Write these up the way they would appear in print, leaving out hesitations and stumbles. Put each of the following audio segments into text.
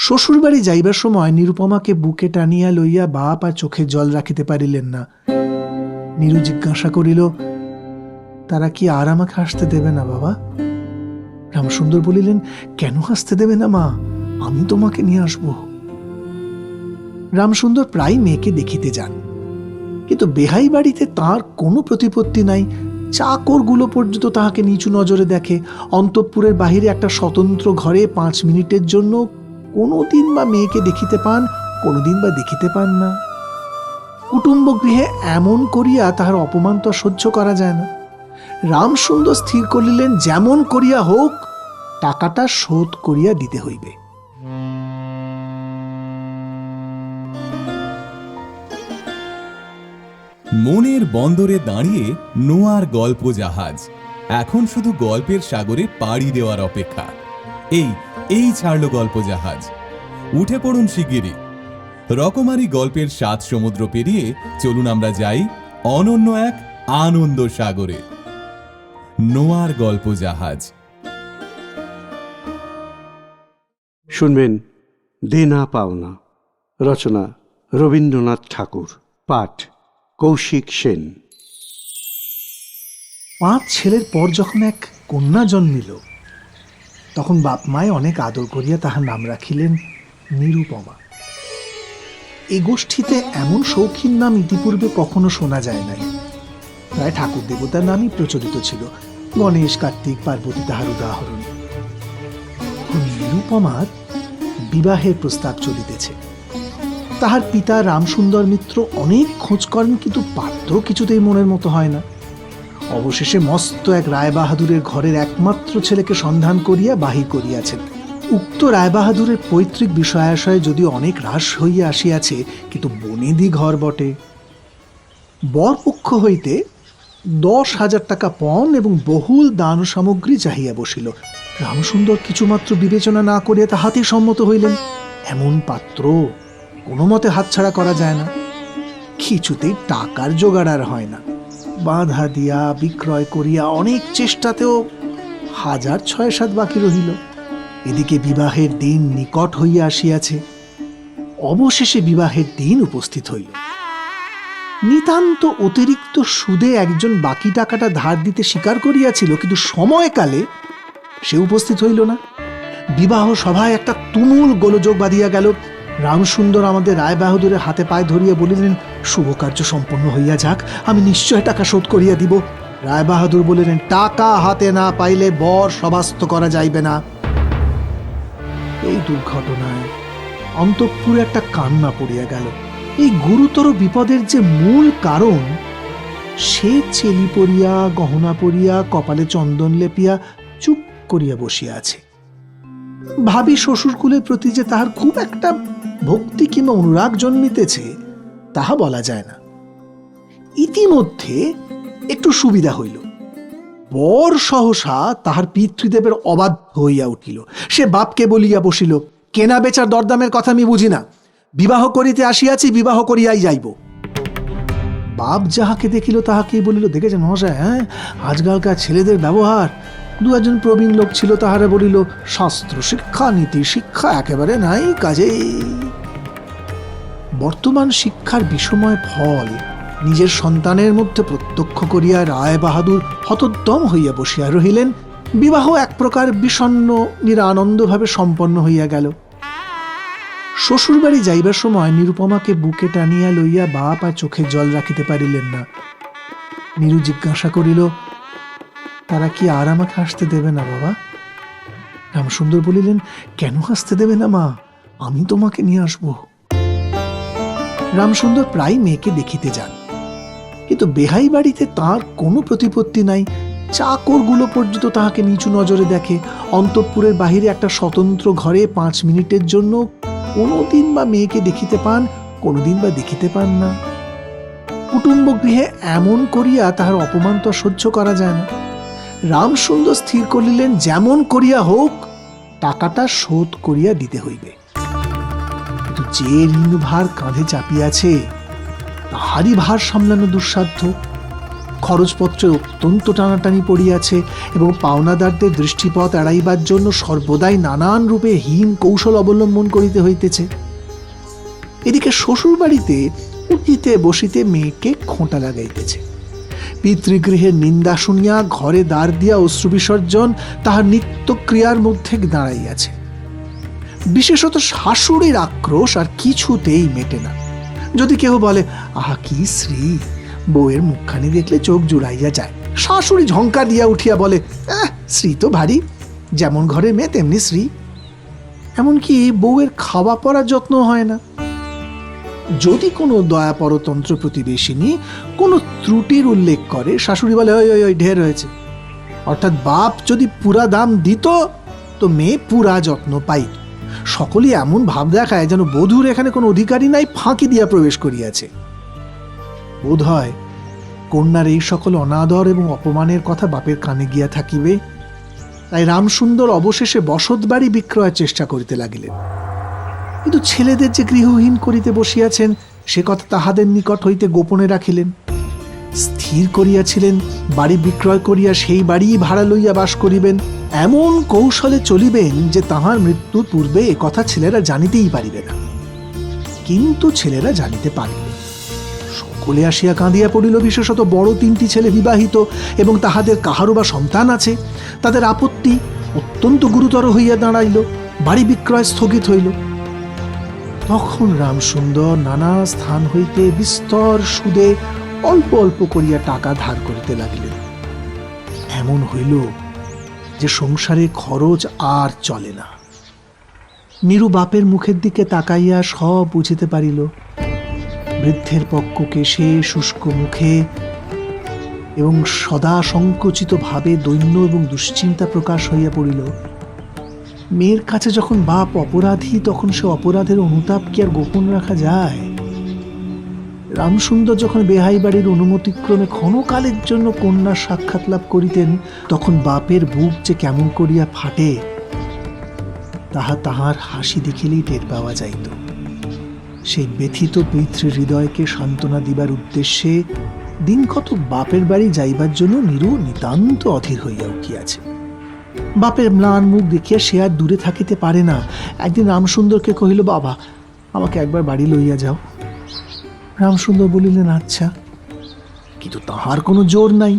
শ্বশুর বাড়ি যাইবার সময় নিরুপমাকে বুকে টানিয়া লইয়া বাপ আর চোখে জল রাখিতে পারিলেন না। নীরু জিজ্ঞাসা করিল, তারা কি আর আমাকে হাসতে দেবে না বাবা? রামসুন্দর বলিলেন, কেন হাসতে দেবে না মা? আমি তোমাকে নিয়ে আসব। রামসুন্দর প্রায় মেয়েকে দেখিতে যান, কিন্তু বেহাই বাড়িতে তাঁর কোনো প্রতিপত্তি নাই। চাকরগুলো পর্যন্ত তাহাকে নিচু নজরে দেখে। অন্তঃপুরের বাহিরে একটা স্বতন্ত্র ঘরে 5 মিনিটের জন্য কোনোদিন বা মেয়েকে দেখিতে পান, কোনোদিন বা দেখিতে পান না। কুটুম্ব গৃহে এমন করিয়া তাহার অপমান তো সহ্য করা যায় না। রামসুন্দর স্থির করিলেন, যেমন করিয়া হোক টাকাটা শোধ করিয়া দিতে হইবে। মনের বন্দরে দাঁড়িয়ে নোয়ার গল্প জাহাজ এখন শুধু গল্পের সাগরে পাড়ি দেওয়ার অপেক্ষা। এই ছাড়ল গল্প জাহাজ। উঠে পড়ুন শিগগিরই। রকমারি গল্পের 7 সমুদ্র পেরিয়ে চলুন আমরা যাই অনন্য এক আনন্দ সাগরে। নোয়ার গল্প জাহাজ। শুনবেন দেনা পাওনা, রচনা রবীন্দ্রনাথ ঠাকুর, পাঠ কৌশিক সেন। 5 ছেলের পর যখন এক কন্যা জন্মিল, তখন বাপ মায়ে অনেক আদর করিয়া তাহার নাম রাখিলেন নিরুপমা। এই গোষ্ঠীতে এমন শৌখিন নাম ইতিপূর্বে কখনো শোনা যায় নাই। প্রায় ঠাকুর দেবতার নামই প্রচলিত ছিল। গণেশ, কার্তিক, পার্বতী তাহার উদাহরণ। নিরুপমার বিবাহের প্রস্তাব চলিতেছে। তাহার পিতা রামসুন্দর মিত্র অনেক খোঁজ করেন, কিন্তু পাত্র কিছুতেই মনের মতো হয় না। অবশেষে মস্ত এক রায়বাহাদুরের ঘরের একমাত্র ছেলেকে সন্ধান করিয়া বাহির করিয়াছেন। উক্ত রায়বাহাদুরের পৈতৃক বিষয়াশয়ে যদিও অনেক হ্রাস হইয়া আসিয়াছে, কিন্তু বনেদি ঘর বটে। বর পক্ষ হইতে 10,000 টাকা পণ এবং বহুল দান সামগ্রী চাহিয়া বসিল। রামসুন্দর কিছুমাত্র বিবেচনা না করিয়া তাহাতেই সম্মত হইলেন। এমন পাত্র কোনো মতে হাতছাড়া করা যায় না। কিছুতেই টাকার জোগাড় আর হয় না। বাঁধা দিয়া বিক্রয় করিয়া অনেক চেষ্টাতেও 6,700 বাকি রহিল। এদিকে বিবাহের দিন নিকট হইয়া আসিয়াছে। অবশেষে বিবাহের দিন উপস্থিত হইল। নিতান্ত অতিরিক্ত সুদে একজন বাকি টাকাটা ধার দিতে স্বীকার করিয়াছিল, কিন্তু সময়কালে সে উপস্থিত হইল না। বিবাহ সভায় একটা তুমুল গোলযোগ বাঁধিয়া গেল। রামসুন্দর আমাদের রায়বাহাদুরের হাতে পায়ে ধরিয়া বলিলেন, শুভ কার্য সম্পন্ন হইয়া যাক, আমি নিশ্চয় টাকা শোধ করিয়া দিব। রায়বাহাদুর বলিলেন, টাকা হাতে না পাইলে বর সভাস্থ করা যাইবে না। এই দুর্ঘটনায় অন্তঃপুরে একটা কান্না পড়িয়া গেল। এই গুরুতর বিপদের যে মূল কারণ, সে চেলি পরিয়া, গহনা পরিয়া, কপালে চন্দন লেপিয়া চুপ করিয়া বসিয়া আছে। ভাবি শ্বশুরকুলের প্রতি যে তাহার খুব একটা ভক্তি কিংবা অনুরাগ জন্মিতেছে, তাহা বলা যায় না। ইতিমধ্যে একটু সুবিধা হইল। বর সহসা তাহার পিতৃদেবের অবাধ্য হইয়া উঠিল। সে বাপকে বলিয়া বসিল, কেনা বেচার দরদামের কথা আমি বুঝি না, বিবাহ করিতে আসিয়াছি, বিবাহ করিয়াই যাইব। বাপ যাহাকে দেখিল তাহাকেই বলিল, দেখেছেন মহাশয়, আজকালকার ছেলেদের ব্যবহার। 2-1 প্রবীণ লোক ছিল, তাহারা বলিল, শাস্ত্র শিক্ষা, নীতি শিক্ষা একেবারে নাই কাজেই। বর্তমান শিক্ষার বিষময় ফল নিজের সন্তানের মধ্যে প্রত্যক্ষ করিয়া রায়বাহাদুর হতোদ্যম হইয়া বসিয়া রহিলেন। বিবাহ এক প্রকার বিষণ্ণ নিরানন্দভাবে সম্পন্ন হইয়া গেল। শ্বশুর বাড়ি যাইবার সময় নিরুপমাকে বুকে টানিয়া লইয়া বাপ আর চোখে জল রাখিতে পারিলেন না। নীরু জিজ্ঞাসা করিল, তারা কি আর আমাকে হাসতে দেবে না বাবা? রামসুন্দর বলিলেন, কেন হাসতে দেবে না মা? আমি তোমাকে নিয়ে আসব। রামসুন্দর প্রায় মেয়েকে দেখিতে যান, কিন্তু বেহাই বাড়িতে তাঁর কোনো প্রতিপত্তি নাই। চাকরগুলো পর্যন্ত তাহাকে নিচু নজরে দেখে। অন্তঃপুরের বাহিরে একটা স্বতন্ত্র ঘরে 5 মিনিটের জন্য কোনোদিন বা মেয়েকে দেখিতে পান, কোনোদিন বা দেখিতে পান না। কুটুম্ব গৃহে এমন করিয়া তাহার অপমান তো সহ্য করা যায় না। রামসুন্দর স্থির করিলেন, যেমন করিয়া হোক টাকাটা শোধ করিয়া দিতে হইবে। কিন্তু যে ঋণ ভার কাঁধে চাপিয়াছে, তাহারই ভার সামলানো দুঃসাধ্য। খরচপত্রে অত্যন্ত টানাটানি পড়িয়াছে এবং পাওনাদারদের দৃষ্টিপথ এড়াইবার জন্য সর্বদাই নানান রূপে হীন কৌশল অবলম্বন করিতে হইতেছে। এদিকে শ্বশুর বাড়িতে উঠিতে বসিতে মেয়েকে খোঁটা লাগাইতেছে। পিতৃগৃহের নিন্দা শুনিয়া ঘরে দ্বার দিয়া অশ্রু বিসর্জন তাহার নিত্যক্রিয়ার মধ্যে দাঁড়াইয়াছে। বিশেষত শাশুড়ির আক্রোশ আর কিছুতেই মেটে না। যদি কেহ বলে, আহা কি শ্রী, বউয়ের মুখখানি দেখলে চোখ জুড়াইয়া যায়, শাশুড়ি ঝঙ্কা দিয়া উঠিয়া বলে, শ্রী তো ভারী, যেমন ঘরের মেয়ে তেমনি শ্রী। এমনকি বউয়ের খাওয়া পড়ার যত্ন হয় না। যদি কোনো দয়াপরতন্ত্র প্রতিবেশিনী কোনো ত্রুটির উল্লেখ করে, শাশুড়ি বলে, ওই ওই ওই ঢের হয়েছে। অর্থাৎ বাপ যদি পুরা দাম দিত তো মেয়ে পুরা যত্ন পাইত। সকলেই এমন ভাব দেখায় যেন বধূর এখানে কোনো অধিকারী নাই, ফাঁকি দিয়া প্রবেশ করিয়াছে। বোধ হয় কন্যার এই সকল অনাদর এবং অপমানের কথা বাপের কানে গিয়া থাকিবে, তাই রামসুন্দর অবশেষে বসত বাড়ি বিক্রয়ের চেষ্টা করিতে লাগিলেন। কিন্তু ছেলেদের যে গৃহহীন করিতে বসিয়াছেন সে কথা তাহাদের নিকট হইতে গোপনে রাখিলেন। স্থির করিয়াছিলেন বাড়ি বিক্রয় করিয়া সেই বাড়ি ভাড়া লইয়া বাস করিবেন, এমন কৌশলে চলিবেন যে তাহার মৃত্যুর পূর্বে এ কথা ছেলেরা জানিতেই পারিবে না। কিন্তু ছেলেরা জানিতে পারিবে। সকলে আসিয়া কাঁদিয়া পড়িল, বিশেষত বড় 3টি ছেলে বিবাহিত এবং তাহাদের কাহারও বা সন্তান আছে। তাদের আপত্তি অত্যন্ত গুরুতর হইয়া দাঁড়াইল, বাড়ি বিক্রয় স্থগিত হইল। তখন রামসুন্দর নানা স্থান হইতে বিস্তর সুদে অল্প অল্প করিয়া টাকা ধার করিতে লাগিলেন। এমন হইল যে সংসারে খরচ আর চলে না। নীরু বাপের মুখের দিকে তাকাইয়া সব বুঝিতে পারিল। বৃদ্ধের পক্ক কেশে, শুষ্ক মুখে এবং সদা সংকুচিত ভাবে দৈন্য এবং দুশ্চিন্তা প্রকাশ হইয়া পড়িল। মেয়ের কাছে যখন বাপ অপরাধী, তখন সে অপরাধের অনুতাপ কি আর গোপন রাখা যায়? রামসুন্দর যখন বেহাই বাড়ির অনুমতিক্রমে ক্ষণকালের জন্য কন্যার সাক্ষাৎ লাভ করিতেন, তখন বাপের বুক যে কেমন করিয়া ফাটে তাহা তাহার হাসি দেখিলেই টের পাওয়া যাইত। সেই ব্যথিত পিতৃ হৃদয়কে সান্ত্বনা দিবার উদ্দেশ্যে দিন কত বাপের বাড়ি যাইবার জন্য নীরু নিতান্ত অধীর হইয়া উঠিয়াছে। বাপের ম্লান মুখ দেখিয়া সে আর দূরে থাকিতে পারে না। একদিন রামসুন্দরকে কহিল, বাবা, আমাকে একবার বাড়ি লইয়া যাও। রামসুন্দর বলিলেন, আচ্ছা। কিন্তু তাহার কোনো জোর নাই।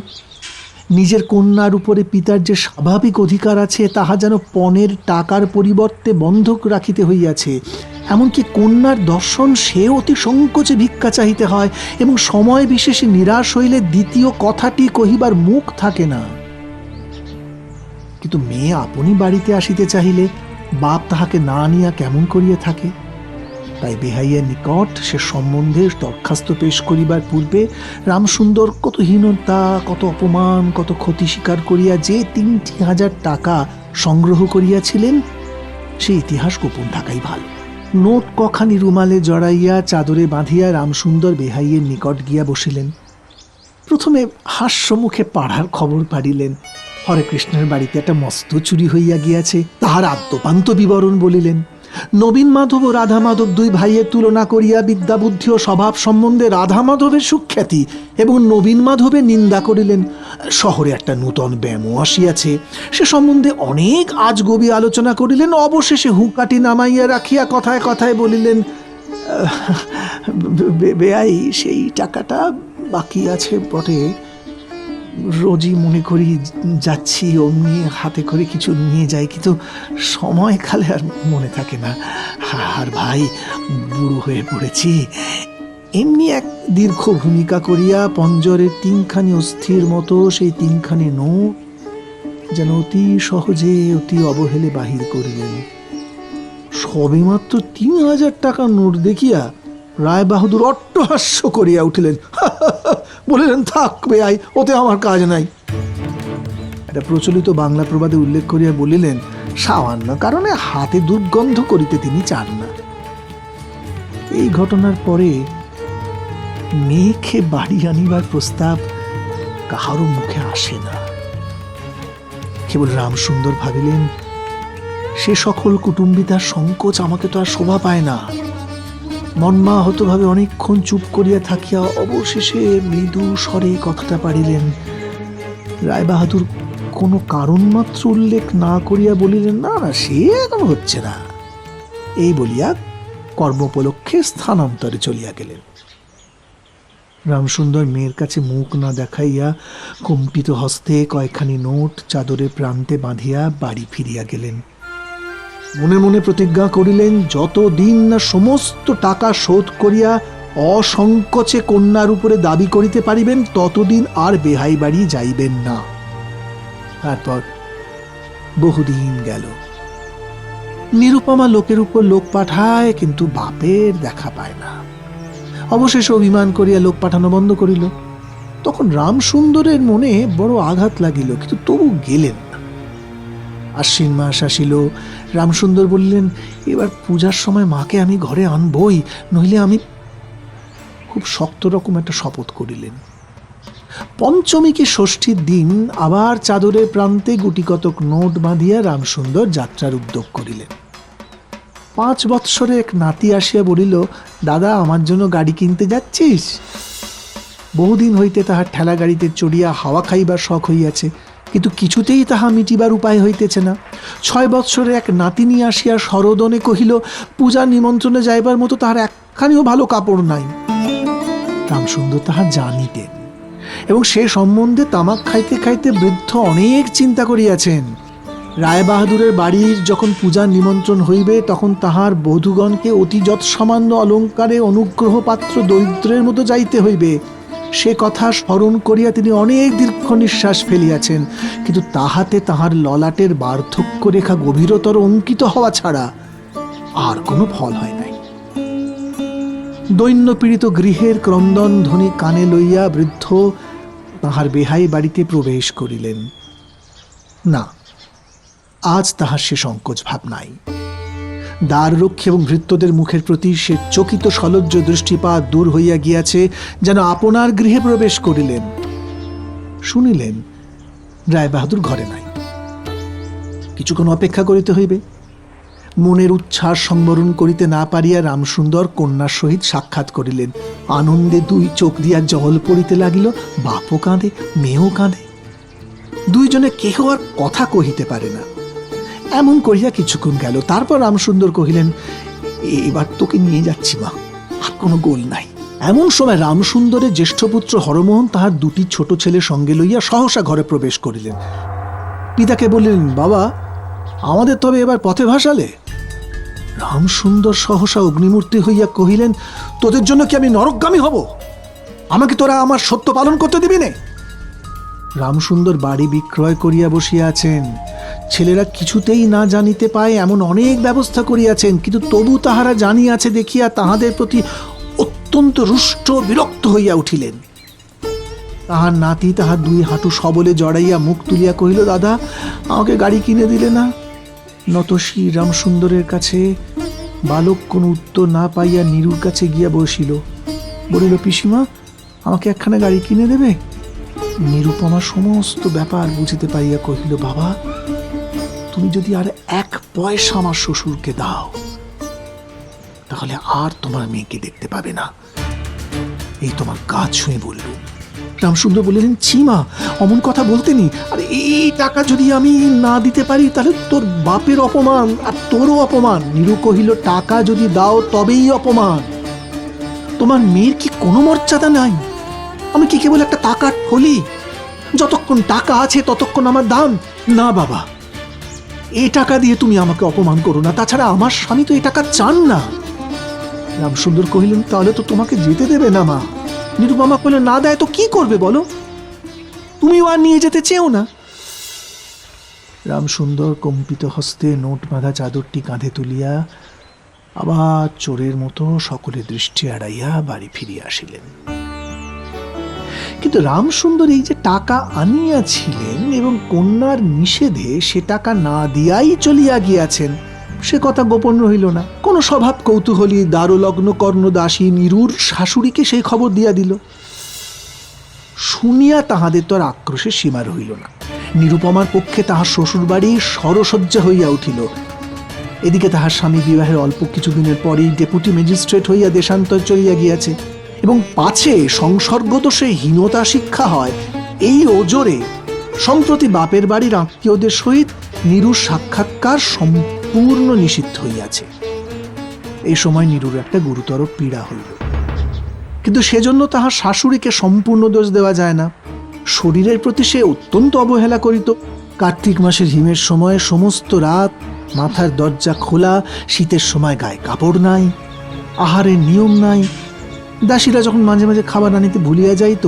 নিজের কন্যার উপরে পিতার যে স্বাভাবিক অধিকার আছে তাহা যেন পণের টাকার পরিবর্তে বন্ধক রাখিতে হইয়াছে। এমনকি কন্যার দর্শন সে অতি সংকোচে ভিক্ষা চাহিতে হয় এবং সময় বিশেষে নিরাশ হইলে দ্বিতীয় কথাটি কহিবার মুখ থাকে না। কিন্তু মেয়ে আপনি বাড়িতে আসিতে চাহিলে বাপ তাহাকে না আনিয়া কেমন করিয়া থাকে। তাই বেহাইয়ের নিকট সে সম্বন্ধে দরখাস্ত পেশ করিবার পূর্বে রামসুন্দর কত হীনতা, কত অপমান, কত ক্ষতি স্বীকার করিয়া যে 3,000 টাকা সংগ্রহ করিয়াছিলেন সে ইতিহাস গোপন থাকাই ভালো। নোট কখানি রুমালে জড়াইয়া চাদরে বাঁধিয়া রামসুন্দর বেহাইয়ের নিকট গিয়া বসিলেন। প্রথমে হাস্যমুখে পাড়ার খবর পাড়িলেন। হরে কৃষ্ণের বাড়িতে একটা মস্ত চুরি হইয়া গিয়াছে, তাহার আদ্যপান্ত বিবরণ বলিলেন। নবীন মাধব ও রাধা মাধব 2 ভাইয়ের তুলনা করিয়া বিদ্যা বুদ্ধি ও স্বভাব সম্বন্ধে রাধা মাধবের সুখ্যাতি এবং নবীন মাধবের নিন্দা করিলেন। শহরে একটা নূতন ব্যামো আসিয়াছে, সে সম্বন্ধে অনেক আজগবি আলোচনা করিলেন। অবশেষে হুঁকাটি নামাইয়া রাখিয়া কথায় কথায় বলিলেন, বেয়াই, সেই টাকাটা বাকি আছে বটে। রোজই মনে করি যাচ্ছি, অমনি হাতে করে কিছু নিয়ে যাই, কিন্তু সময়কালে আর মনে থাকে না। আর ভাই, বুড়ো হয়ে পড়েছি। এমনি এক দীর্ঘ ভূমিকা করিয়া পঞ্জরের 3খানি অস্থির মতো সেই 3খানি নোট যেন অতি সহজে অতি অবহেলে বাহির করিলেন। সবেমাত্র 3,000 টাকার নোট দেখিয়া রায় বাহাদুর অট্টহাস্য করিয়া উঠিলেন, বলিলেন, থাক বেয়াই, ওতে আমার কাজ নাই। একটা প্রচলিত বাংলা প্রবাদে উল্লেখ করিয়া বলিলেন, সামান্য কারণে হাতে দুর্গন্ধ করিতে তিনি চান না। এই ঘটনার পরে মেয়েকে বাড়ি আনিবার প্রস্তাব কাহারও মুখে আসে না। কেবল রামসুন্দর ভাবিলেন, সে সকল কুটুম্বিতার সংকোচ আমাকে তো আর শোভা পায় না। মর্মাহতভাবে অনেকক্ষণ চুপ করিয়া থাকিয়া অবশেষে মৃদু স্বরে কথাটা পারিলেন। রায়বাহাদুর কোনো কারণ মাত্র উল্লেখ না করিয়া বলিলেন, না না, সে এখন হচ্ছে না, এই বলিয়া কর্মোপলক্ষে স্থানান্তরে চলিয়া গেলেন। রামসুন্দর মেয়ের কাছে মুখ না দেখাইয়া কম্পিত হস্তে কয়েকখানি নোট চাদরের প্রান্তে বাঁধিয়া বাড়ি ফিরিয়া গেলেন। মনে মনে প্রতিজ্ঞা করিলেন, যতদিন না সমস্ত টাকা শোধ করিয়া অসংকোচে কন্যার উপরে দাবি করিতে পারিবেন, ততদিন আর বেহাই বাড়ি যাইবেন না। তারপর বহুদিন গেল। নিরুপমা লোকের উপর লোক পাঠায়, কিন্তু বাপের দেখা পায় না। অবশেষে অভিমান করিয়া লোক পাঠানো বন্ধ করিল। তখন রামসুন্দরের মনে বড় আঘাত লাগিল, কিন্তু তবু গেলেন না। আশ্বিন মাস আসিল। রামসুন্দর বললেন, এবার পূজার সময় মাকে আমি ঘরে আনবই, নইলে আমি। খুব শক্ত রকম একটা শপথ করিলেন। পঞ্চমী কি ষষ্ঠীর দিন আবার চাদরের প্রান্তে গুটিকতক নোট বাঁধিয়া রামসুন্দর যাত্রার উদ্যোগ করিলেন। 5 বৎসরে এক নাতি আসিয়া বলিল, দাদা, আমার জন্য গাড়ি কিনতে যাচ্ছিস? বহুদিন হইতে তাহার ঠেলা গাড়িতে চড়িয়া হাওয়া খাইবার শখ হইয়াছে, কিন্তু কিছুতেই তাহা মিটিবার উপায় হইতেছে না। 6 বৎসরে এক নাতিনী আসিয়া সরোদনে কহিল, পূজার নিমন্ত্রণে যাইবার মতো তাহার একখানিও ভালো কাপড় নাই। রামসুন্দর তাহা জানিতেন, এবং সে সম্বন্ধে তামাক খাইতে খাইতে বৃদ্ধ অনেক চিন্তা করিয়াছেন। রায়বাহাদুরের বাড়ির যখন পূজার নিমন্ত্রণ হইবে, তখন তাহার বধূগণকে অতি যৎসামান্য অলঙ্কারে অনুগ্রহ পাত্র দরিদ্রের মতো যাইতে হইবে। সে কথা স্মরণ করিয়া তিনি অনেক দীর্ঘ নিঃশ্বাস ফেলিয়াছেন, কিন্তু তাহাতে তাহার ললাটের বার্ধক্য রেখা গভীরতর অঙ্কিত হওয়া ছাড়া আর কোনো ফল হয় নাই। দৈন্য পীড়িত গৃহের ক্রন্দন ধ্বনি কানে লইয়া বৃদ্ধ তাহার বেহাই বাড়িতে প্রবেশ করিলেন। না, আজ তাহার সে সংকোচ ভাব নাই। দ্বাররক্ষী এবং ভৃত্যদের মুখের প্রতি সে চকিত সলজ্জ দৃষ্টিপাত দূর হইয়া গিয়াছে, যেন আপনার গৃহে প্রবেশ করিলেন। শুনিলেন রায়বাহাদুর ঘরে নাই। কিছুক্ষণ অপেক্ষা করিতে হইবে। মনের উচ্ছ্বাস সংবরণ করিতে না পারিয়া রামসুন্দর কন্যার সহিত সাক্ষাৎ করিলেন। আনন্দে 2 চোখ দিয়া জল পড়িতে লাগিল। বাপও কাঁদে, মেয়েও কাঁদে। 2 জনে কেহ আর কথা কহিতে পারে না। এমন করিয়া কিছুক্ষণ গেল। তারপর রামসুন্দর কহিলেন, এবার তোকে নিয়ে যাচ্ছি মা, আর কোনো গোল নাই। এমন সময় রামসুন্দরের জ্যেষ্ঠ পুত্র হরমোহন তাহার 2টি ছোট ছেলে সঙ্গে লইয়া সহসা ঘরে প্রবেশ করিলেন। পিতাকে বলিলেন, বাবা, আমাদের তবে এবার পথে ভাসালে? রামসুন্দর সহসা অগ্নিমূর্তি হইয়া কহিলেন, তোদের জন্য কি আমি নরকগামী হব? আমাকে তোরা আমার সত্য পালন করতে দিবি নে? রামসুন্দর বাড়ি বিক্রয় করিয়া বসিয়া আছেন। ছেলেরা কিছুতেই না জানিতে পায় এমন অনেক ব্যবস্থা করিয়াছেন, কিন্তু তবু তাহারা জানিয়াছে দেখিয়া তাহাদের প্রতি অত্যন্ত রুষ্ট বিরক্ত হইয়া উঠিলেন। তাহার নাতি তাহার 2 হাঁটু সবলে জড়াইয়া মুখ তুলিয়া কহিল, দাদা, আমাকে গাড়ি কিনে দিলে না? নতশির রামসুন্দরের কাছে বালক কোনো উত্তর না পাইয়া নীরুর কাছে গিয়া বসিল। বলিল, পিসিমা, আমাকে একখানা গাড়ি কিনে দেবে? নিরুপমা সমস্ত ব্যাপার বুঝিতে পারিয়া কহিল, বাবা, তুমি যদি আর 1 পয়সা আমার শ্বশুরকে দাও, তাহলে আর তোমার মেয়েকে দেখতে পাবে না। এই তোমার গা ছুঁয়ে বলল। রামসুন্দর বললেন, চিমা, অমন কথা বলতেনি। আর এই টাকা যদি আমি না দিতে পারি, তাহলে তোর বাপের অপমান আর তোরও অপমান। নীরু কহিল, টাকা যদি দাও তবেই অপমান। তোমার মেয়ের কি কোনো মর্যাদা নাই? আমি কি কেবল একটা টাকার থলি? যতক্ষণ টাকা আছে ততক্ষণ আমার দাম। না বাবা, এই টাকা দিয়ে তুমি আমাকে অপমান করো না। তাছাড়া আমার স্বামী তো এই টাকা চান না। রামসুন্দর কহিলেন, তাহলে তো তোমাকে যেতে দেবে না মা। নিরুপমা কহিলেন, না দেয় তো কি করবে বলো? তুমিও আর নিয়ে যেতে চেও না। রামসুন্দর কম্পিত হস্তে নোট বাঁধা চাদরটি কাঁধে তুলিয়া আবার চোরের মতো সকলের দৃষ্টি এড়াইয়া বাড়ি ফিরিয়া আসিলেন। কিন্তু রামসুন্দর এই যে টাকা আনিয়াছিলেন এবং কন্যার নিষেধে সে টাকা না দিয়াই চলিয়া গিয়াছেন, সে কথা গোপন রহিল না। কোন স্বভাব কৌতূহলী দারুলগ্ন কর্ণদাসী নীরুর শাশুড়িকে সেই খবর দিয়া দিল। শুনিয়া তাহাদের তো আর আক্রোশের সীমা রহিল না। নিরুপমার পক্ষে তাহার শ্বশুর বাড়ি সরসজ্জা হইয়া উঠিল। এদিকে তাহার স্বামী বিবাহের অল্প কিছুদিনের পরেই ডেপুটি ম্যাজিস্ট্রেট হইয়া দেশান্তর চলিয়া গিয়াছে, এবং পাছে সংসর্গদোষে হীনতা শিক্ষা হয় এই ওজরে সম্প্রতি বাপের বাড়ির আত্মীয়দের সহিত নীরুর সাক্ষাৎকার সম্পূর্ণ নিষিদ্ধ হইয়াছে। এই সময় নীরুর একটা গুরুতর পীড়া হইল, কিন্তু সেজন্য তাহার শাশুড়িকে সম্পূর্ণ দোষ দেওয়া যায় না। শরীরের প্রতি সে অত্যন্ত অবহেলা করিত। কার্তিক মাসের হিমের সময় সমস্ত রাত মাথার দরজা খোলা, শীতের সময় গায়ে কাপড় নাই, আহারের নিয়ম নাই। দাসীরা যখন মাঝে মাঝে খাবার আনিতে ভুলিয়া যাইত,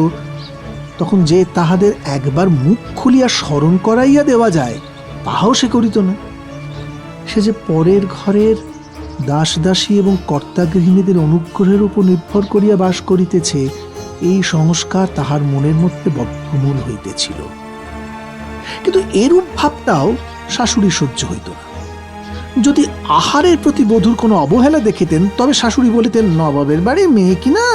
তখন যে তাহাদের একবার মুখ খুলিয়া স্মরণ করাইয়া দেওয়া যায় তাহাও সে করিত না। সে যে পরের ঘরের দাস দাসী এবং কর্তা গৃহিণীদের অনুগ্রহের উপর নির্ভর করিয়া বাস করিতেছে, এই সংস্কার তাহার মনের মধ্যে বদ্ধমূল হইতেছিল। কিন্তু এরূপ ভাবটাও শাশুড়ি সহ্য হইত না। যদি আহারের প্রতি বধূর কোনো অবহেলা দেখিতেন, তবে শাশুড়ি বলিতেন, নবাবের বাড়ির মেয়ে কিনা,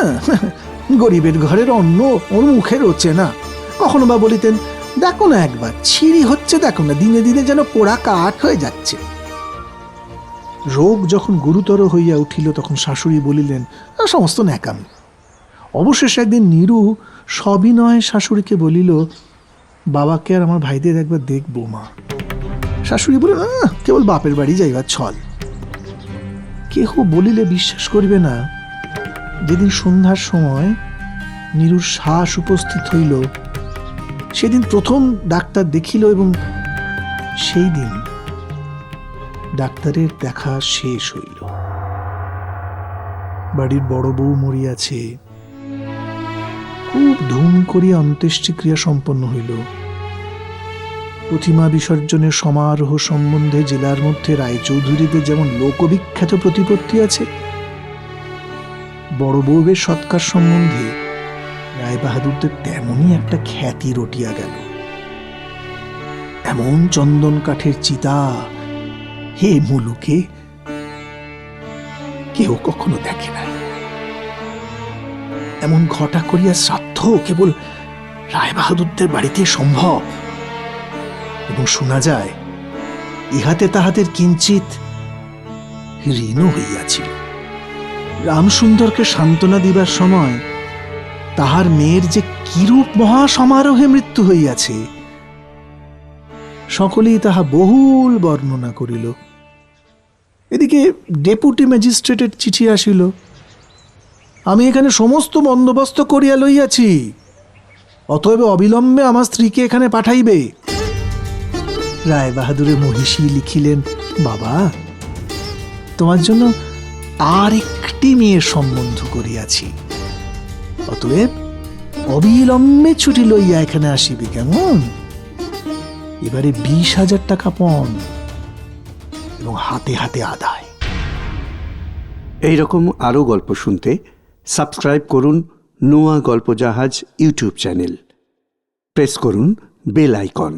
গরিবের ঘরের অন্ন ওর মুখে রোচে না। কখনো বা বলিতেন, দেখো না একবার ছিঁড়ি হচ্ছে, দেখো না দিনে দিনে যেন পোড়া কাঠ হয়ে যাচ্ছে। রোগ যখন গুরুতর হইয়া উঠিল, তখন শাশুড়ি বলিলেন, সমস্ত ন্যাকামি। অবশেষে একদিন নীরু সবিনয়ে শাশুড়িকে বলিল, বাবাকে আর আমার ভাইদের একবার দেখবো মা। শাশুড়ি বললেন, কেবল বাপের বাড়ি যাইবার ছল। কেহ বলিলে বিশ্বাস করিবে না, যেদিন সন্ধ্যার সময় নীরুর শ্বাস উপস্থিত হইল, সেদিন প্রথম ডাক্তার দেখিল, এবং সেই দিন ডাক্তারের দেখা শেষ হইল। বাড়ির বড় বউ মরিয়াছে। খুব ধুম করিয়া অন্ত্যেষ্টিক্রিয়া সম্পন্ন হইল। প্রতিমা বিসর্জনের সমারোহ সম্বন্ধে জেলার মধ্যে রায়চৌধুরীদের যেমন লোকবিখ্যাত প্রতিপত্তি আছে, বড় বউয়ের সৎকার সম্বন্ধে রায়বাহাদুরদের তেমনই একটা খ্যাতি রটিয়া গেল। এমন চন্দন কাঠের চিতা হে মুলুকে কেউ কখনো দেখে নাই। এমন ঘটা করিয়া শ্রাদ্ধ কেবল রায়বাহাদুরদের বাড়িতে সম্ভব, এবং শোনা যায় ইহাতে তাহাদের কিঞ্চিত ঋণও হইয়াছিল। রামসুন্দরকে সান্ত্বনা দিবার সময় তাহার মেয়ের যে কিরূপ মহাসমারোহে মৃত্যু হইয়াছে, সকলেই তাহা বহুল বর্ণনা করিল। এদিকে ডেপুটি ম্যাজিস্ট্রেটের চিঠি আসিল, আমি এখানে সমস্ত বন্দোবস্ত করিয়া লইয়াছি, অতএব অবিলম্বে আমার স্ত্রীকে এখানে পাঠাইবে। রায়বাহাদুরের মহিষী লিখিলেন, বাবা, তোমার জন্য আর একটি মেয়ের সম্বন্ধ করিয়াছি, অতএব অবিলম্বে ছুটি লইয়া এখানে আসিবে, কেমন? এবারে 20,000 টাকা পণ এবং হাতে হাতে আদায়। এইরকম আরও গল্প শুনতে সাবস্ক্রাইব করুন নোয়া গল্প জাহাজ ইউটিউব চ্যানেল। প্রেস করুন বেল আইকন।